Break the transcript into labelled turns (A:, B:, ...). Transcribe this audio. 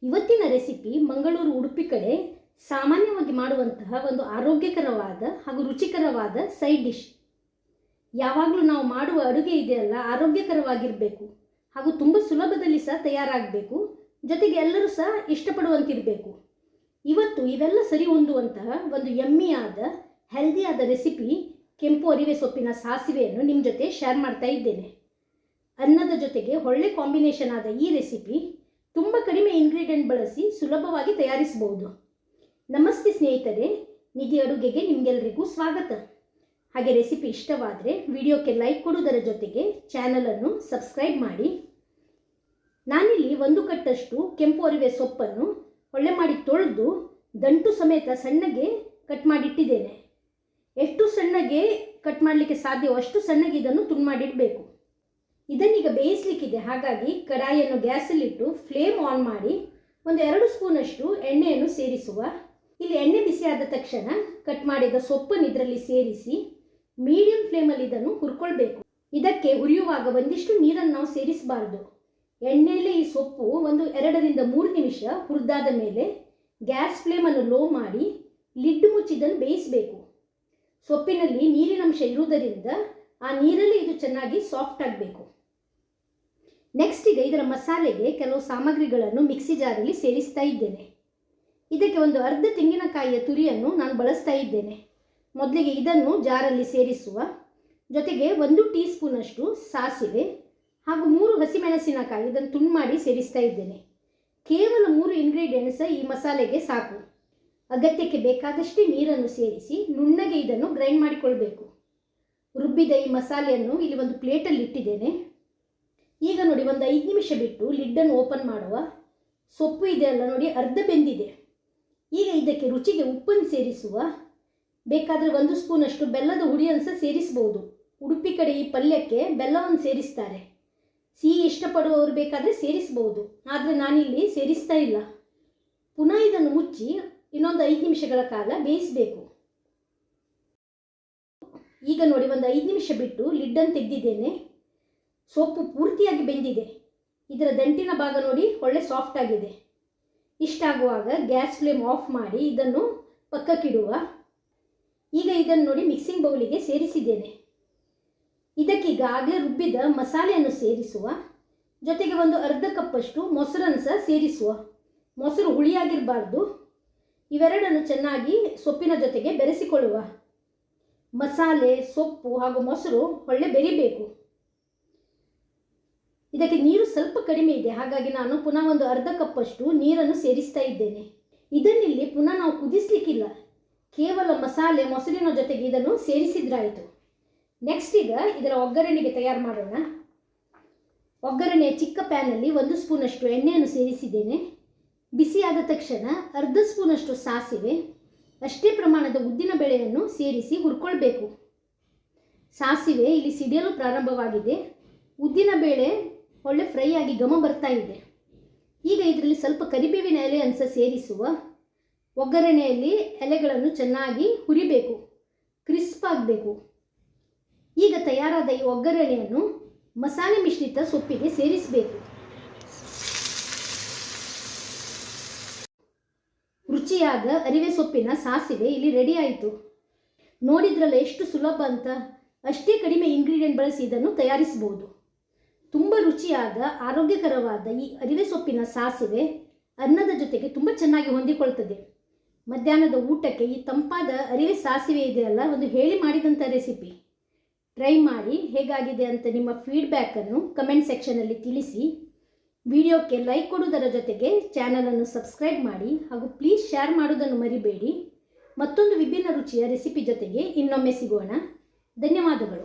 A: ಇವತ್ತಿನ ರೆಸಿಪಿ ಮಂಗಳೂರು ಉಡುಪಿ ಕಡೆ ಸಾಮಾನ್ಯವಾಗಿ ಮಾಡುವಂತಹ ಒಂದು ಆರೋಗ್ಯಕರವಾದ ಹಾಗೂ ರುಚಿಕರವಾದ ಸೈಡ್ ಡಿಶ್. ಯಾವಾಗಲೂ ನಾವು ಮಾಡುವ ಅಡುಗೆ ಇದೆಯಲ್ಲ ಆರೋಗ್ಯಕರವಾಗಿರಬೇಕು ಹಾಗೂ ತುಂಬ ಸುಲಭದಲ್ಲಿ ಸಹ ತಯಾರಾಗಬೇಕು, ಜೊತೆಗೆ ಎಲ್ಲರೂ ಸಹ ಇಷ್ಟಪಡುವಂತಿರಬೇಕು. ಇವತ್ತು ಇವೆಲ್ಲ ಸರಿ ಹೊಂದುವಂತಹ ಒಂದು ಯಮ್ಮಿಯಾದ ಹೆಲ್ದಿಯಾದ ರೆಸಿಪಿ ಕೆಂಪು ಅರಿವೆ ಸೊಪ್ಪಿನ ಸಾಸಿವೆಯನ್ನು ನಿಮ್ಮ ಜೊತೆ ಶೇರ್ ಮಾಡ್ತಾ ಇದ್ದೇನೆ. ಅನ್ನದ ಜೊತೆಗೆ ಒಳ್ಳೆ ಕಾಂಬಿನೇಷನ್ ಆದ ಈ ರೆಸಿಪಿ ತುಂಬ ಕಡಿಮೆ ಇಂಗ್ರೀಡಿಯೆಂಟ್ ಬಳಸಿ ಸುಲಭವಾಗಿ ತಯಾರಿಸಬಹುದು. ನಮಸ್ತೆ ಸ್ನೇಹಿತರೆ, ನಿಧಿ ಅಡುಗೆಗೆ ನಿಮಗೆಲ್ಲರಿಗೂ ಸ್ವಾಗತ. ಹಾಗೆ ರೆಸಿಪಿ ಇಷ್ಟವಾದರೆ ವಿಡಿಯೋಕ್ಕೆ ಲೈಕ್ ಕೊಡುವುದರ ಜೊತೆಗೆ ಚಾನಲನ್ನು ಸಬ್ಸ್ಕ್ರೈಬ್ ಮಾಡಿ. ನಾನಿಲ್ಲಿ 1 ಕಟ್ಟಷ್ಟು ಕೆಂಪು ಅರಿವೆ ಸೊಪ್ಪನ್ನು ಒಳ್ಳೆ ಮಾಡಿ ತೊಳೆದು ದಂಟು ಸಮೇತ ಸಣ್ಣಗೆ ಕಟ್ ಮಾಡಿಟ್ಟಿದ್ದೇನೆ. ಎಷ್ಟು ಸಣ್ಣಗೆ ಕಟ್ ಮಾಡಲಿಕ್ಕೆ ಸಾಧ್ಯವೋ ಅಷ್ಟು ಸಣ್ಣಗೆ ಇದನ್ನು ತುಂಡು ಮಾಡಿಡಬೇಕು. ಇದನ್ನೀಗ ಬೇಯಿಸಲಿಕ್ಕಿದೆ, ಹಾಗಾಗಿ ಕಡಾಯಿಯನ್ನು ಗ್ಯಾಸಲ್ಲಿಟ್ಟು ಫ್ಲೇಮ್ ಆನ್ ಮಾಡಿ 2 ಸ್ಪೂನಷ್ಟು ಎಣ್ಣೆಯನ್ನು ಸೇರಿಸುವ. ಇಲ್ಲಿ ಎಣ್ಣೆ ಬಿಸಿಯಾದ ತಕ್ಷಣ ಕಟ್ ಮಾಡಿದ ಸೊಪ್ಪನ್ನು ಇದರಲ್ಲಿ ಸೇರಿಸಿ ಮೀಡಿಯಂ ಫ್ಲೇಮಲ್ಲಿ ಇದನ್ನು ಹುರ್ಕೊಳ್ಬೇಕು. ಇದಕ್ಕೆ ಹುರಿಯುವಾಗ ಒಂದಿಷ್ಟು ನೀರನ್ನು ನಾವು ಸೇರಿಸಬಾರ್ದು. ಎಣ್ಣೆಯಲ್ಲೇ ಈ ಸೊಪ್ಪು 2 ರಿಂದ 3 ನಿಮಿಷ ಹುರಿದಾದ ಮೇಲೆ ಗ್ಯಾಸ್ ಫ್ಲೇಮನ್ನು ಲೋ ಮಾಡಿ ಲಿಡ್ ಮುಚ್ಚಿದನ್ನು ಬೇಯಿಸಬೇಕು. ಸೊಪ್ಪಿನಲ್ಲಿ ನೀರಿನಂಶ ಇರುವುದರಿಂದ ಆ ನೀರಲ್ಲಿ ಇದು ಚೆನ್ನಾಗಿ ಸಾಫ್ಟ್ ಆಗಬೇಕು. ನೆಕ್ಸ್ಟ್ ಈಗ ಇದರ ಮಸಾಲೆಗೆ ಕೆಲವು ಸಾಮಗ್ರಿಗಳನ್ನು ಮಿಕ್ಸಿ ಜಾರಲ್ಲಿ ಸೇರಿಸ್ತಾ ಇದ್ದೇನೆ. ಇದಕ್ಕೆ ಅರ್ಧ ತೆಂಗಿನಕಾಯಿಯ ತುರಿಯನ್ನು ನಾನು ಬಳಸ್ತಾ ಇದ್ದೇನೆ. ಮೊದಲಿಗೆ ಇದನ್ನು ಜಾರಲ್ಲಿ ಸೇರಿಸುವ. ಜೊತೆಗೆ 1 ಟೀ ಸ್ಪೂನಷ್ಟು ಸಾಸಿವೆ ಹಾಗೂ 3 ಹಸಿಮೆಣಸಿನಕಾಯಿ ಇದನ್ನು ತುಂಡು ಮಾಡಿ ಸೇರಿಸ್ತಾ ಇದ್ದೇನೆ. ಕೇವಲ 3 ಇಂಗ್ರೀಡಿಯೆಂಟ್ಸ್ ಈ ಮಸಾಲೆಗೆ ಸಾಕು. ಅಗತ್ಯಕ್ಕೆ ಬೇಕಾದಷ್ಟೇ ನೀರನ್ನು ಸೇರಿಸಿ ನುಣ್ಣಗೆ ಇದನ್ನು ಗ್ರೈಂಡ್ ಮಾಡಿಕೊಳ್ಬೇಕು. ರುಬ್ಬಿದ ಈ ಮಸಾಲೆಯನ್ನು ಇಲ್ಲಿ ಒಂದು ಪ್ಲೇಟಲ್ಲಿ ಇಟ್ಟಿದ್ದೇನೆ. ಈಗ ನೋಡಿ 5 ನಿಮಿಷ ಬಿಟ್ಟು ಲಿಡ್ಡನ್ನು ಓಪನ್ ಮಾಡುವ. ಸೊಪ್ಪು ಇದೆಯಲ್ಲ ನೋಡಿ, ಅರ್ಧ ಬೆಂದಿದೆ. ಈಗ ಇದಕ್ಕೆ ರುಚಿಗೆ ಉಪ್ಪನ್ನು ಸೇರಿಸುವ. ಬೇಕಾದರೆ 1 ಸ್ಪೂನಷ್ಟು ಬೆಲ್ಲದ ಹುಡಿಯನ್ನು ಸಹ ಸೇರಿಸ್ಬೋದು. ಉಡುಪಿ ಕಡೆ ಈ ಪಲ್ಯಕ್ಕೆ ಬೆಲ್ಲವನ್ನು ಸೇರಿಸ್ತಾರೆ. ಸಿಹಿ ಇಷ್ಟಪಡುವವರು ಬೇಕಾದರೆ ಸೇರಿಸ್ಬೋದು, ಆದರೆ ನಾನಿಲ್ಲಿ ಸೇರಿಸ್ತಾ ಇಲ್ಲ. ಪುನಃ ಇದನ್ನು ಮುಚ್ಚಿ ಇನ್ನೊಂದು 5 ನಿಮಿಷಗಳ ಕಾಲ ಬೇಯಿಸಬೇಕು. ಈಗ ನೋಡಿ 5 ನಿಮಿಷ ಬಿಟ್ಟು ಲಿಡ್ಡನ್ನು ತೆಗೆದಿದ್ದೇನೆ. ಸೊಪ್ಪು ಪೂರ್ತಿಯಾಗಿ ಬೆಂದಿದೆ. ಇದರ ದಂಟಿನ ಭಾಗ ನೋಡಿ ಒಳ್ಳೆ ಸಾಫ್ಟ್ ಆಗಿದೆ. ಇಷ್ಟಾಗುವಾಗ ಗ್ಯಾಸ್ ಫ್ಲೇಮ್ ಆಫ್ ಮಾಡಿ ಇದನ್ನು ಪಕ್ಕಕ್ಕಿಡುವ. ಈಗ ಇದನ್ನು ನೋಡಿ ಮಿಕ್ಸಿಂಗ್ ಬೌಲಿಗೆ ಸೇರಿಸಿದ್ದೇನೆ. ಇದಕ್ಕೀಗ ಆಗಲೇ ರುಬ್ಬಿದ ಮಸಾಲೆಯನ್ನು ಸೇರಿಸುವ. ಜೊತೆಗೆ ಅರ್ಧ ಕಪ್ಪಷ್ಟು ಮೊಸರನ್ನು ಸಹ ಸೇರಿಸುವ. ಮೊಸರು ಹುಳಿಯಾಗಿರಬಾರ್ದು. ಇವೆರಡನ್ನು ಚೆನ್ನಾಗಿ ಸೊಪ್ಪಿನ ಜೊತೆಗೆ ಬೆರೆಸಿಕೊಳ್ಳುವ. ಮಸಾಲೆ, ಸೊಪ್ಪು ಹಾಗೂ ಮೊಸರು ಒಳ್ಳೆ ಬೆರಿಬೇಕು. ಇದಕ್ಕೆ ನೀರು ಸ್ವಲ್ಪ ಕಡಿಮೆ ಇದೆ, ಹಾಗಾಗಿ ನಾನು ಪುನಃ ಅರ್ಧ ಕಪ್ಪಷ್ಟು ನೀರನ್ನು ಸೇರಿಸ್ತಾ ಇದ್ದೇನೆ. ಇದನ್ನಿಲ್ಲಿ ಪುನಃ ನಾವು ಕುದಿಸ್ಲಿಕ್ಕಿಲ್ಲ, ಕೇವಲ ಮಸಾಲೆ ಮೊಸರಿನ ಜೊತೆಗೆ ಇದನ್ನು ಸೇರಿಸಿದ್ರಾಯಿತು. ನೆಕ್ಸ್ಟ್ ಈಗ ಇದರ ಒಗ್ಗರಣೆಗೆ ತಯಾರು ಮಾಡೋಣ. ಒಗ್ಗರಣೆಯ ಚಿಕ್ಕ ಪ್ಯಾನಲ್ಲಿ 1 ಸ್ಪೂನಷ್ಟು ಎಣ್ಣೆಯನ್ನು ಸೇರಿಸಿದ್ದೇನೆ. ಬಿಸಿಯಾದ ತಕ್ಷಣ ಅರ್ಧ ಸ್ಪೂನಷ್ಟು ಸಾಸಿವೆ, ಅಷ್ಟೇ ಪ್ರಮಾಣದ ಉದ್ದಿನ ಬೇಳೆಯನ್ನು ಸೇರಿಸಿ ಹುರ್ಕೊಳ್ಬೇಕು. ಸಾಸಿವೆ ಇಲ್ಲಿ ಸಿಡಿಯಲು ಪ್ರಾರಂಭವಾಗಿದೆ. ಉದ್ದಿನ ಬೇಳೆ ಒಳ್ಳೆ ಫ್ರೈ ಆಗಿ ಘಮ ಬರ್ತಾ ಇದೆ. ಈಗ ಇದರಲ್ಲಿ ಸ್ವಲ್ಪ ಕರಿಬೇವಿನ ಎಲೆಯನ್ನು ಸಹ ಸೇರಿಸುವ. ಒಗ್ಗರಣೆಯಲ್ಲಿ ಎಲೆಗಳನ್ನು ಚೆನ್ನಾಗಿ ಹುರಿಬೇಕು, ಕ್ರಿಸ್ಪ್ ಆಗಬೇಕು. ಈಗ ತಯಾರಾದ ಈ ಒಗ್ಗರಣೆಯನ್ನು ಮಸಾಲೆ ಮಿಶ್ರಿತ ಸೊಪ್ಪಿಗೆ ಸೇರಿಸಬೇಕು. ರುಚಿಯಾದ ಅರಿವೆ ಸೊಪ್ಪಿನ ಸಾಸಿವೆ ಇಲ್ಲಿ ರೆಡಿ ಆಯಿತು. ನೋಡಿದ್ರಲ್ಲ ಎಷ್ಟು ಸುಲಭ ಅಂತ. ಅಷ್ಟೇ ಕಡಿಮೆ ಇಂಗ್ರೀಡಿಯೆಂಟ್ ಬಳಸಿ ಇದನ್ನು ತಯಾರಿಸಬಹುದು. ತುಂಬ ರುಚಿಯಾದ ಆರೋಗ್ಯಕರವಾದ ಈ ಅರಿವೆ ಸೊಪ್ಪಿನ ಸಾಸಿವೆ ಅನ್ನದ ಜೊತೆಗೆ ತುಂಬ ಚೆನ್ನಾಗಿ ಹೊಂದಿಕೊಳ್ತದೆ. ಮಧ್ಯಾಹ್ನದ ಊಟಕ್ಕೆ ಈ ತಂಪಾದ ಅರಿವೆ ಸಾಸಿವೆ ಇದೆಯಲ್ಲ, ಹೇಳಿ ಮಾಡಿದಂಥ ರೆಸಿಪಿ. ಟ್ರೈ ಮಾಡಿ ಹೇಗಾಗಿದೆ ಅಂತ ನಿಮ್ಮ ಫೀಡ್ಬ್ಯಾಕನ್ನು ಕಮೆಂಟ್ ಸೆಕ್ಷನಲ್ಲಿ ತಿಳಿಸಿ. ವಿಡಿಯೋಕ್ಕೆ ಲೈಕ್ ಕೊಡುವುದರ ಜೊತೆಗೆ ಚಾನಲನ್ನು ಸಬ್ಸ್ಕ್ರೈಬ್ ಮಾಡಿ ಹಾಗೂ ಪ್ಲೀಸ್ ಶೇರ್ ಮಾಡೋದನ್ನು ಮರಿಬೇಡಿ. ಮತ್ತೊಂದು ವಿಭಿನ್ನ ರುಚಿಯ ರೆಸಿಪಿ ಜೊತೆಗೆ ಇನ್ನೊಮ್ಮೆ ಸಿಗೋಣ. ಧನ್ಯವಾದಗಳು.